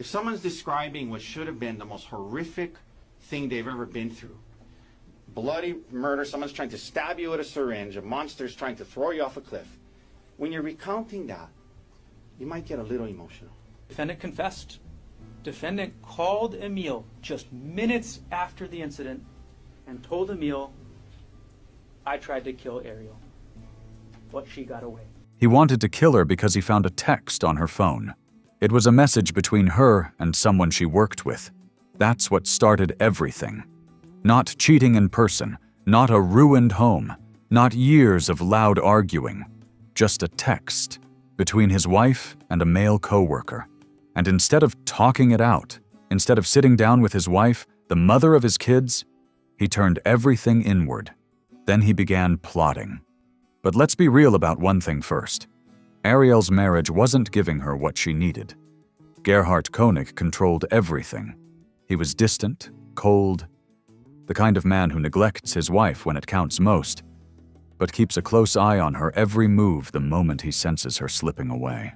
If someone's describing what should have been the most horrific thing they've ever been through, bloody murder, someone's trying to stab you with a syringe, a monster's trying to throw you off a cliff, when you're recounting that, you might get a little emotional. Defendant confessed. Defendant called Emile just minutes after the incident and told Emile, "I tried to kill Ariel, but she got away." He wanted to kill her because he found a text on her phone. It was a message between her and someone she worked with. That's what started everything. Not cheating in person, not a ruined home, not years of loud arguing, just a text between his wife and a male coworker. And instead of talking it out, instead of sitting down with his wife, the mother of his kids, he turned everything inward. Then he began plotting. But let's be real about one thing first. Ariel's marriage wasn't giving her what she needed. Gerhardt Konig controlled everything. He was distant, cold, the kind of man who neglects his wife when it counts most, but keeps a close eye on her every move the moment he senses her slipping away.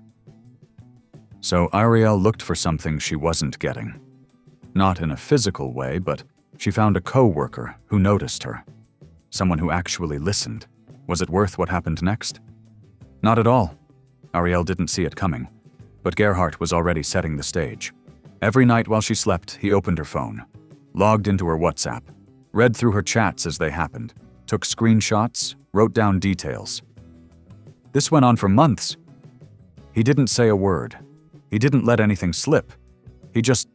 So Ariel looked for something she wasn't getting. Not in a physical way, but she found a co-worker who noticed her. Someone who actually listened. Was it worth what happened next? Not at all. Ariel didn't see it coming, but Gerhardt was already setting the stage. Every night while she slept, he opened her phone, logged into her WhatsApp, read through her chats as they happened, took screenshots, wrote down details. This went on for months. He didn't say a word. He didn't let anything slip. He just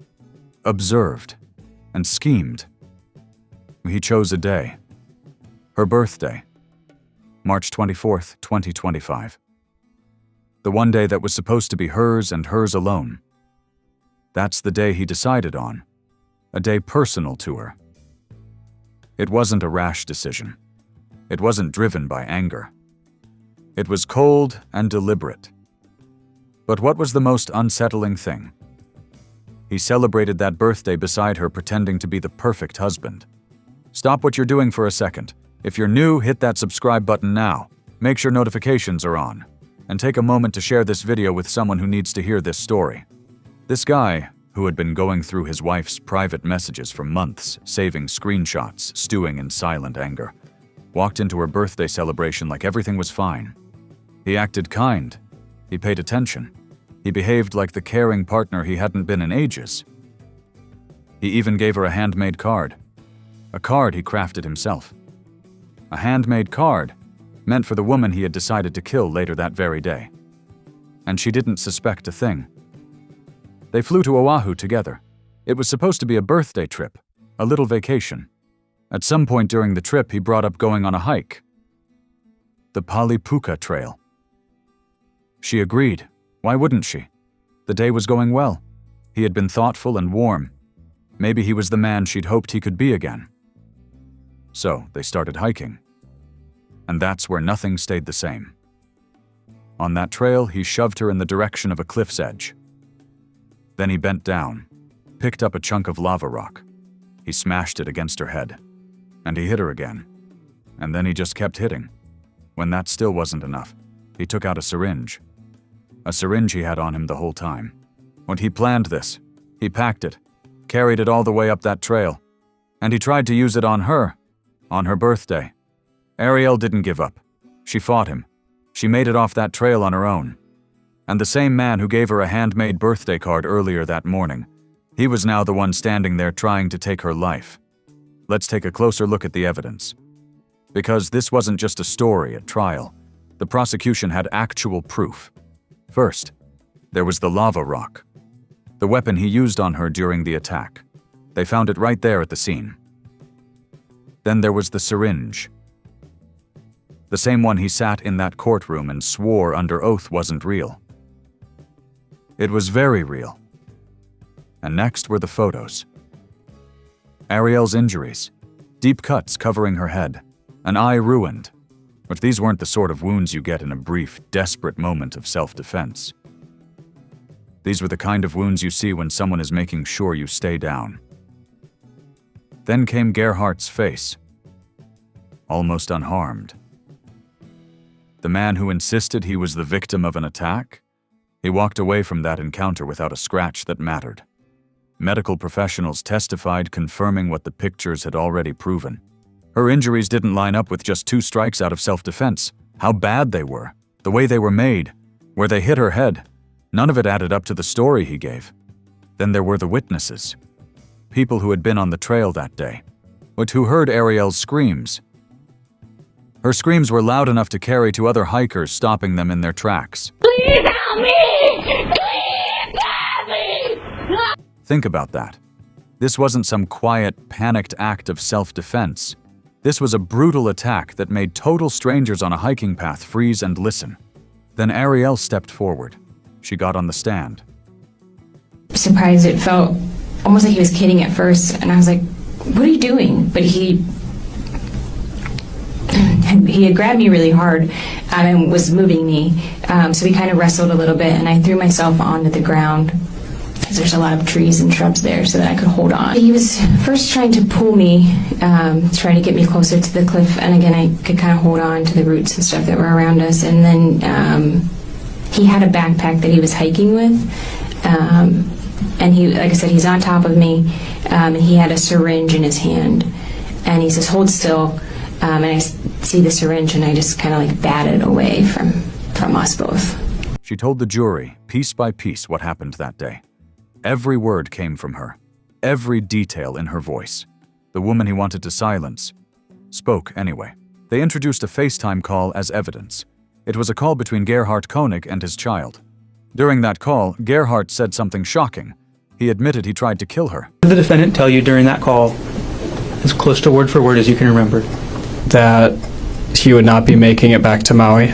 observed and schemed. He chose a day. Her birthday. March 24th, 2025. The one day that was supposed to be hers and hers alone. That's the day he decided on. A day personal to her. It wasn't a rash decision. It wasn't driven by anger. It was cold and deliberate. But what was the most unsettling thing? He celebrated that birthday beside her, pretending to be the perfect husband. Stop what you're doing for a second. If you're new, hit that subscribe button now. Make sure notifications are on. And take a moment to share this video with someone who needs to hear this story. This guy, who had been going through his wife's private messages for months, saving screenshots, stewing in silent anger, walked into her birthday celebration like everything was fine. He acted kind. He paid attention. He behaved like the caring partner he hadn't been in ages. He even gave her a handmade card. A card he crafted himself. A handmade card meant for the woman he had decided to kill later that very day. And she didn't suspect a thing. They flew to Oahu together. It was supposed to be a birthday trip, a little vacation. At some point during the trip, he brought up going on a hike. The Palipuka Trail. She agreed. Why wouldn't she? The day was going well. He had been thoughtful and warm. Maybe he was the man she'd hoped he could be again. So they started hiking. And that's where nothing stayed the same. On that trail, he shoved her in the direction of a cliff's edge. Then he bent down, picked up a chunk of lava rock. He smashed it against her head. And he hit her again. And then he just kept hitting. When that still wasn't enough, he took out a syringe. A syringe he had on him the whole time. When he planned this, he packed it, carried it all the way up that trail, and he tried to use it on her birthday. Ariel didn't give up. She fought him. She made it off that trail on her own. And the same man who gave her a handmade birthday card earlier that morning, he was now the one standing there trying to take her life. Let's take a closer look at the evidence. Because this wasn't just a story at trial. The prosecution had actual proof. First, there was the lava rock, the weapon he used on her during the attack. They found it right there at the scene. Then there was the syringe. The same one he sat in that courtroom and swore under oath wasn't real. It was very real. And next were the photos. Ariel's injuries, deep cuts covering her head, an eye ruined. But these weren't the sort of wounds you get in a brief, desperate moment of self-defense. These were the kind of wounds you see when someone is making sure you stay down. Then came Gerhardt's face, almost unharmed. The man who insisted he was the victim of an attack, He walked away from that encounter without a scratch that mattered. Medical professionals testified, confirming what the pictures had already proven. Her injuries didn't line up with just 2 strikes out of self-defense. How bad they were, the way they were made, where they hit her head. None of it added up to the story he gave. Then there were the witnesses. People who had been on the trail that day, but who heard Ariel's screams. Her screams were loud enough to carry to other hikers, stopping them in their tracks. Please help me! Please help me! Think about that. This wasn't some quiet, panicked act of self-defense. This was a brutal attack that made total strangers on a hiking path freeze and listen. Then Ariel stepped forward. She got on the stand. Surprised, it felt almost like he was kidding at first, and I was like, what are you doing? But he had grabbed me really hard and was moving me, so we kind of wrestled a little bit, and I threw myself onto the ground because there's a lot of trees and shrubs there so that I could hold on. He was first trying to pull me, trying to get me closer to the cliff, and again I could kind of hold on to the roots and stuff that were around us. And then he had a backpack that he was hiking with, and he, like I said, he's on top of me, and he had a syringe in his hand, and he says, hold still, and I see the syringe, and I just kind of like batted away from us both. She told the jury, piece by piece, what happened that day. Every word came from her, every detail in her voice. The woman he wanted to silence spoke anyway. They introduced a FaceTime call as evidence. It was a call between Gerhardt Konig and his child. During that call, Gerhardt said something shocking. He admitted he tried to kill her. What did the defendant tell you during that call, as close to word for word as you can remember? That he would not be making it back to Maui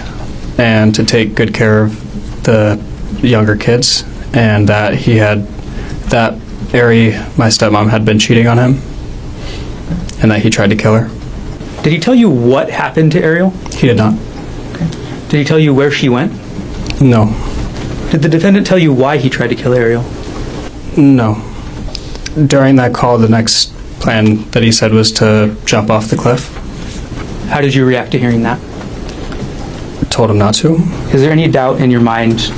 and to take good care of the younger kids, and that that Ari, my stepmom, had been cheating on him, and that he tried to kill her. Did he tell you what happened to Ariel? He did not. Okay. Did he tell you where she went? No. Did the defendant tell you why he tried to kill Ariel? No. During that call, the next plan that he said was to jump off the cliff. How did you react to hearing that? I told him not to. Is there any doubt in your mind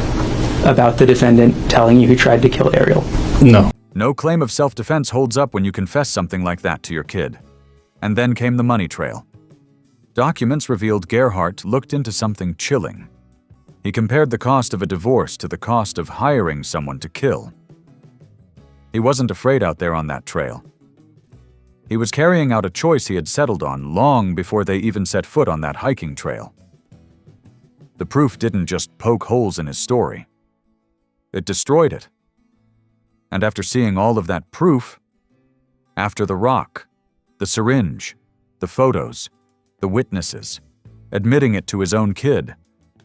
about the defendant telling you he tried to kill Ariel? No. No claim of self-defense holds up when you confess something like that to your kid. And then came the money trail. Documents revealed Gerhardt looked into something chilling. He compared the cost of a divorce to the cost of hiring someone to kill. He wasn't afraid out there on that trail. He was carrying out a choice he had settled on long before they even set foot on that hiking trail. The proof didn't just poke holes in his story. It destroyed it. And after seeing all of that proof, after the rock, the syringe, the photos, the witnesses, admitting it to his own kid,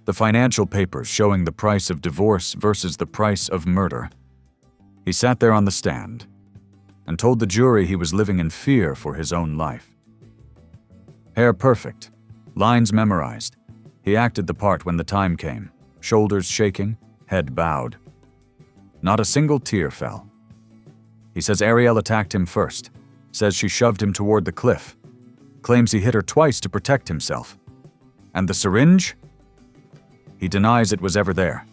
the financial papers showing the price of divorce versus the price of murder, he sat there on the stand and told the jury he was living in fear for his own life. Hair perfect, lines memorized, he acted the part when the time came, shoulders shaking, head bowed. Not a single tear fell. He says Ariel attacked him first, says she shoved him toward the cliff, claims he hit her twice to protect himself. And the syringe? He denies it was ever there.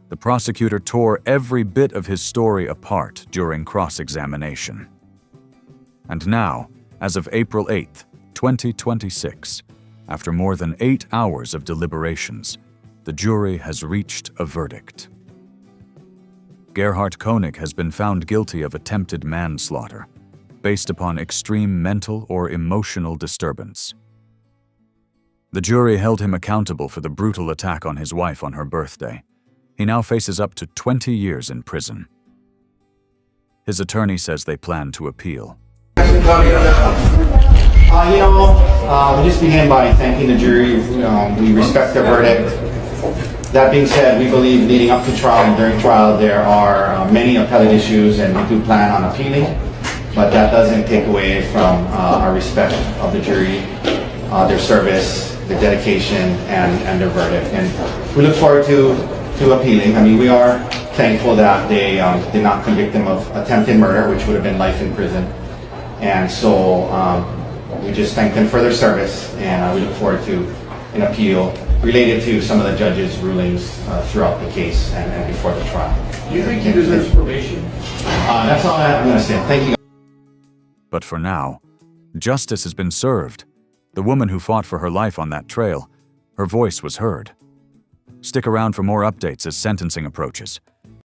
The prosecutor tore every bit of his story apart during cross-examination. And now, as of April 8th, 2026, after more than 8 hours of deliberations, the jury has reached a verdict. Gerhardt Konig has been found guilty of attempted manslaughter, based upon extreme mental or emotional disturbance. The jury held him accountable for the brutal attack on his wife on her birthday. He now faces up to 20 years in prison. His attorney says they plan to appeal. We just begin by thanking the jury. We respect their verdict. That being said, we believe leading up to trial and during trial there are many appellate issues, and we do plan on appealing, but that doesn't take away from our respect of the jury, their service, their dedication, and their verdict. And we look forward to appealing. I mean, we are thankful that they did not convict him of attempted murder, which would have been life in prison. And so we just thank them for their service, and we look forward to an appeal related to some of the judge's rulings throughout the case and before the trial. Do you think he deserves probation? That's all I'm going to say. Thank you. But for now, justice has been served. The woman who fought for her life on that trail, her voice was heard. Stick around for more updates as sentencing approaches.